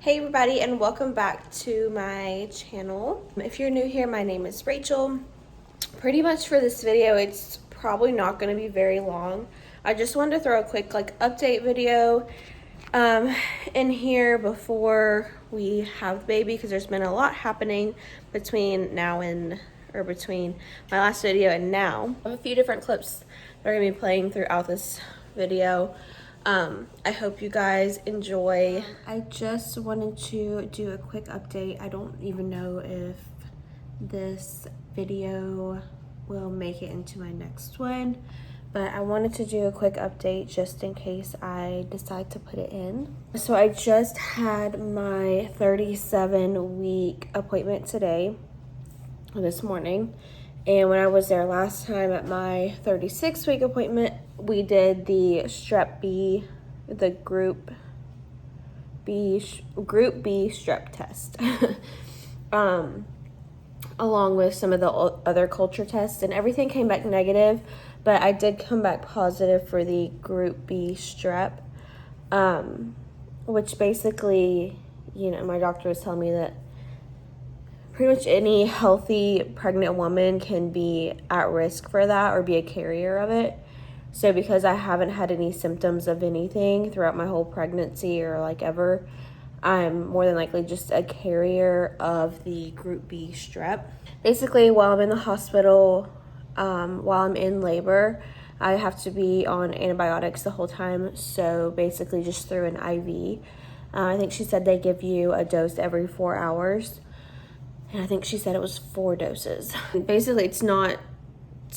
Hey everybody, and welcome back to my channel. If you're new here, my name is Rachel. Pretty much for this video, it's probably not going to be very long. I just wanted to throw a quick update video in here before we have the baby, because there's been a lot happening between my last video and now. I have a few different clips that are going to be playing throughout this video. I hope you guys enjoy. I just wanted to do a quick update. I don't even know if this video will make it into my next one, but I wanted to do a quick update just in case I decide to put it in. So I just had my 37-week appointment this morning. And when I was there last time at my 36-week appointment, we did the Strep B, the Group B strep test, along with some of the other culture tests, and everything came back negative, but I did come back positive for the Group B strep, which basically, my doctor was telling me that pretty much any healthy pregnant woman can be at risk for that or be a carrier of it. So because I haven't had any symptoms of anything throughout my whole pregnancy or ever, I'm more than likely just a carrier of the Group B strep. Basically, while I'm in the hospital, while I'm in labor, I have to be on antibiotics the whole time. So basically just through an IV. I think she said they give you a dose every 4 hours. And I think she said it was 4 doses. Basically, it's not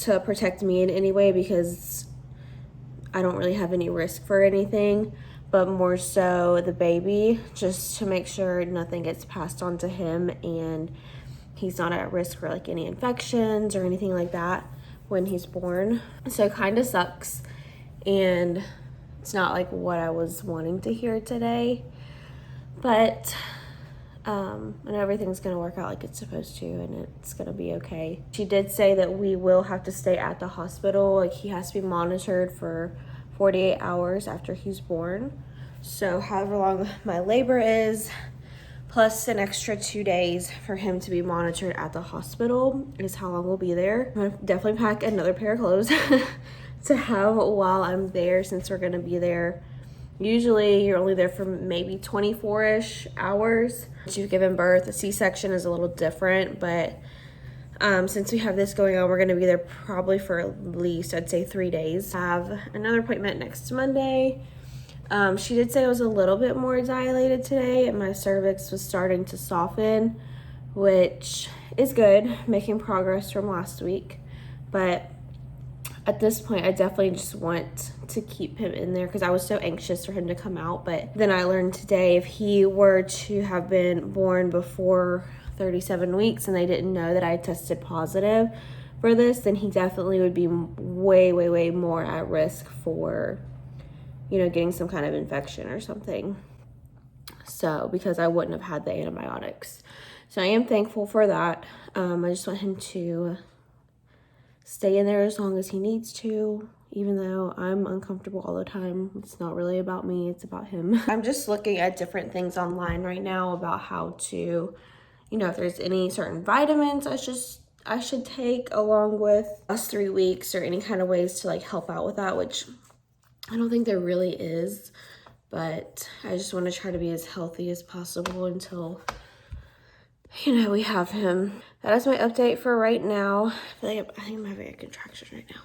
to protect me in any way because I don't really have any risk for anything, but more so the baby, just to make sure nothing gets passed on to him and he's not at risk for any infections or anything like that when he's born. So it kind of sucks, and it's not what I was wanting to hear today, but I know everything's gonna work out like it's supposed to, and it's gonna be okay. She did say that we will have to stay at the hospital. He has to be monitored for 48 hours after he's born. So however long my labor is, plus an extra 2 days for him to be monitored at the hospital is how long we'll be there. I'm gonna definitely pack another pair of clothes to have while I'm there, since we're gonna be there. Usually you're only there for maybe 24-ish hours. Once you've given birth, a C-section is a little different, but since we have this going on, we're gonna be there probably for at least, I'd say, 3 days. I have another appointment next Monday. She did say it was a little bit more dilated today, and my cervix was starting to soften, which is good, making progress from last week. But at this point, I definitely just want to keep him in there because I was so anxious for him to come out. But then I learned today, if he were to have been born before 37 weeks and they didn't know that I tested positive for this, then he definitely would be way, way, way more at risk for, getting some kind of infection or something. So, because I wouldn't have had the antibiotics. So I am thankful for that. I just want him to stay in there as long as he needs to, even though I'm uncomfortable all the time. It's not really about me, it's about him. I'm just looking at different things online right now about how to, if there's any certain vitamins I should take along with us 3 weeks, or any kind of ways to help out with that, which I don't think there really is, but I just want to try to be as healthy as possible until we have him. That is my update for right now. I think I'm having a contraction right now.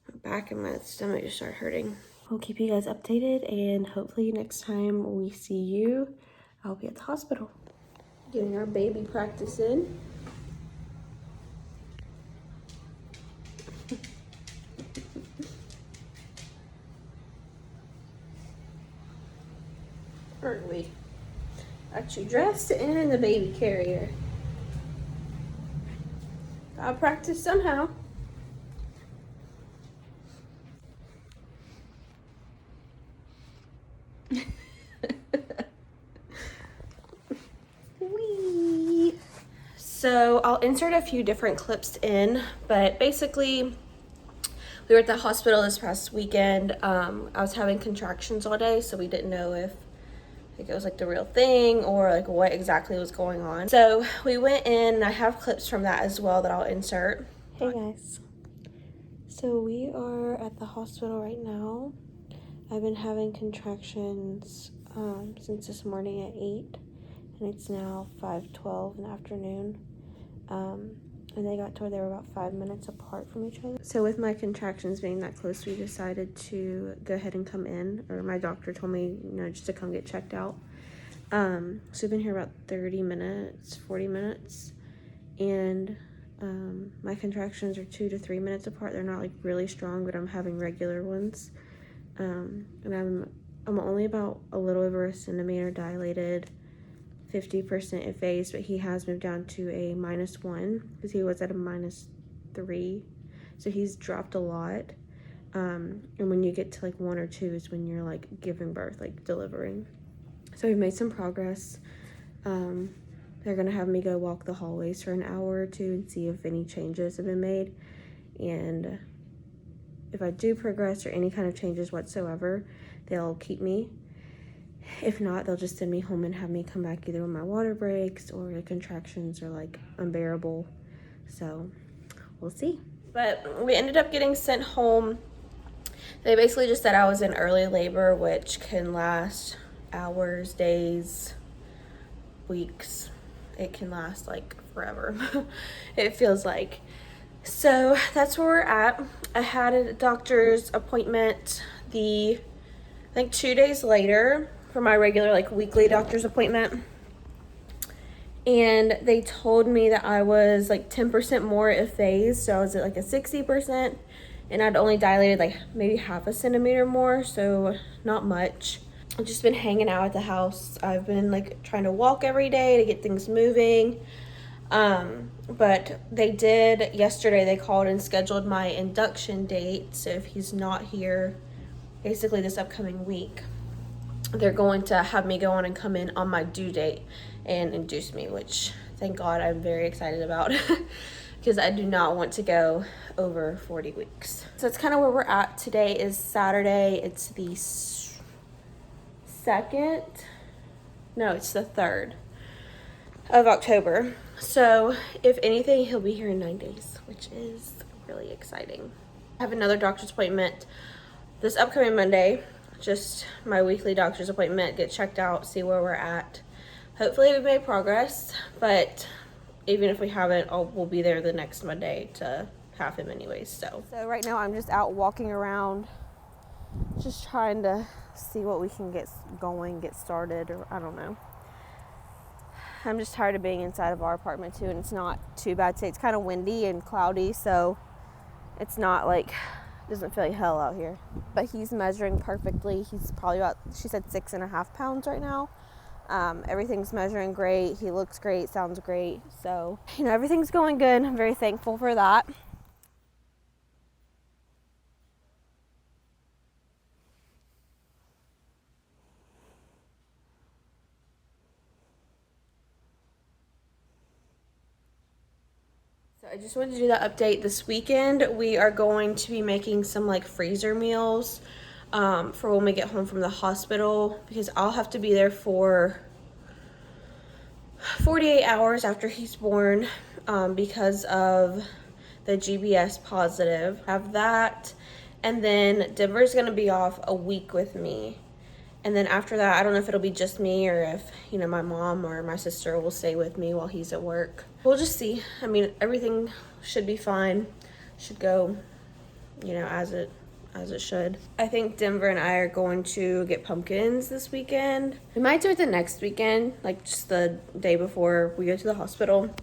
My back and my stomach just started hurting. We'll keep you guys updated, and hopefully next time we see you, I'll be at the hospital. Getting our baby practice in. Aren't we? Actually dressed and in the baby carrier. Gotta practice somehow. Wee. So I'll insert a few different clips in, but basically we were at the hospital this past weekend. I was having contractions all day, so we didn't know if it was like the real thing or like what exactly was going on. So we went in, and I have clips from that as well that I'll insert. Hey guys, so we are at the hospital right now. I've been having contractions since this morning at 8, and it's now 5:12 in the afternoon. And they got to where they were about 5 minutes apart from each other. So with my contractions being that close, we decided to go ahead and come in, or my doctor told me, just to come get checked out. So we've been here about 30 minutes, 40 minutes, and my contractions are 2 to 3 minutes apart. They're not like really strong, but I'm having regular ones. And I'm only about a little over a centimeter dilated, 50% effaced, but he has moved down to a -1 because he was at a -3, so he's dropped a lot. And when you get to like 1 or 2 is when you're like giving birth, like delivering. So we've made some progress. They're gonna have me go walk the hallways for an hour or 2 and see if any changes have been made, and if I do progress or any kind of changes whatsoever, they'll keep me. If not, they'll just send me home and have me come back either when my water breaks or the contractions are like unbearable. So we'll see. But we ended up getting sent home. They basically just said I was in early labor, which can last hours, days, weeks. It can last like forever. It feels like. So that's where we're at. I had a doctor's appointment I think 2 days later for my regular like weekly doctor's appointment, and they told me that I was like 10% more effaced, so I was at like a 60%, and I'd only dilated like maybe half a centimeter more, so not much. I've just been hanging out at the house. I've been like trying to walk every day to get things moving, but yesterday they called and scheduled my induction date, so if he's not here basically this upcoming week, they're going to have me go on and come in on my due date and induce me, which thank God I'm very excited about because I do not want to go over 40 weeks. So that's kind of where we're at. Today is Saturday. It's the 3rd of October. So if anything, he'll be here in 9 days, which is really exciting. I have another doctor's appointment this upcoming Monday. Just my weekly doctor's appointment, get checked out, see where we're at. Hopefully we've made progress, but even if we haven't, we'll be there the next Monday to have him anyways. So right now I'm just out walking around, just trying to see what we can get going, get started, or I don't know. I'm just tired of being inside of our apartment too, and it's not too bad today. It's kind of windy and cloudy, so it's not like, doesn't feel like hell out here. But he's measuring perfectly. He's probably about, she said 6.5 pounds right now. Everything's measuring great. He looks great, sounds great. So, everything's going good. I'm very thankful for that. I just wanted to do that update. This weekend we are going to be making some like freezer meals for when we get home from the hospital, because I'll have to be there for 48 hours after he's born because of the GBS positive. Have that, and then Denver's gonna be off a week with me, and then after that I don't know if it'll be just me or if my mom or my sister will stay with me while he's at work. We'll just see. I mean, everything should be fine, should go as it should. I think Denver and I are going to get pumpkins this weekend. We might do it the next weekend, like just the day before we go to the hospital,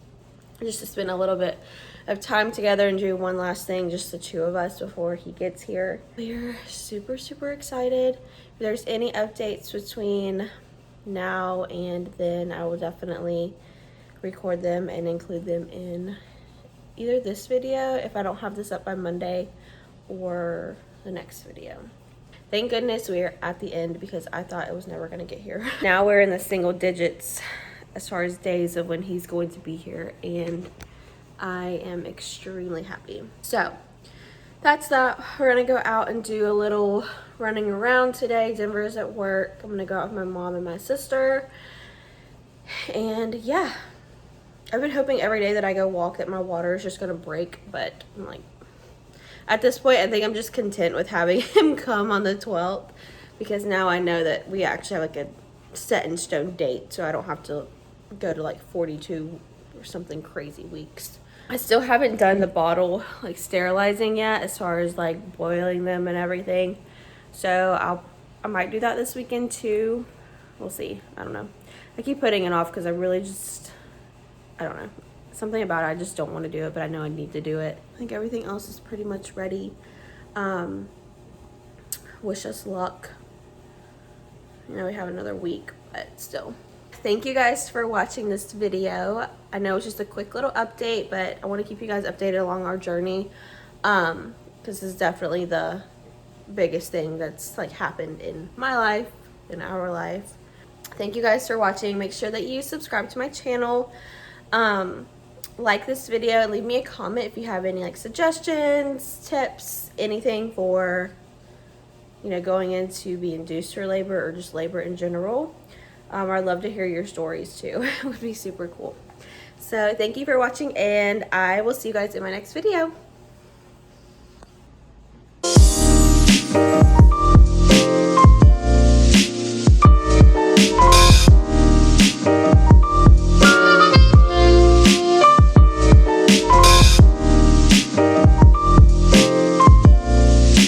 just to spend a little bit of time together and do one last thing, just the two of us before he gets here. We're super, super excited. If there's any updates between now and then, I will definitely record them and include them in either this video, if I don't have this up by Monday, or the next video. Thank goodness we are at the end, because I thought it was never gonna get here. Now we're in the single digits as far as days of when he's going to be here, and I am extremely happy. So that's that. We're gonna go out and do a little running around today. Denver's at work. I'm gonna go out with my mom and my sister. And yeah, I've been hoping every day that I go walk that my water is just gonna break, but I'm like, at this point, I think I'm just content with having him come on the 12th, because now I know that we actually have like a set in stone date, so I don't have to go to like 42 or something crazy weeks. I still haven't done the bottle like sterilizing yet, as far as like boiling them and everything. So I might do that this weekend too. We'll see. I don't know. I keep putting it off because I really just, I don't know. Something about it, I just don't want to do it, but I know I need to do it. I think everything else is pretty much ready. Wish us luck. You know, we have another week, but still. Thank you guys for watching this video. I know it's just a quick little update, but I want to keep you guys updated along our journey. Because this is definitely the biggest thing that's like happened in my life, in our life. Thank you guys for watching. Make sure that you subscribe to my channel. Like this video and leave me a comment if you have any like suggestions, tips, anything for, you know, going into be induced for labor or just labor in general. I'd love to hear your stories too. It would be super cool. So thank you for watching, and I will see you guys in my next video.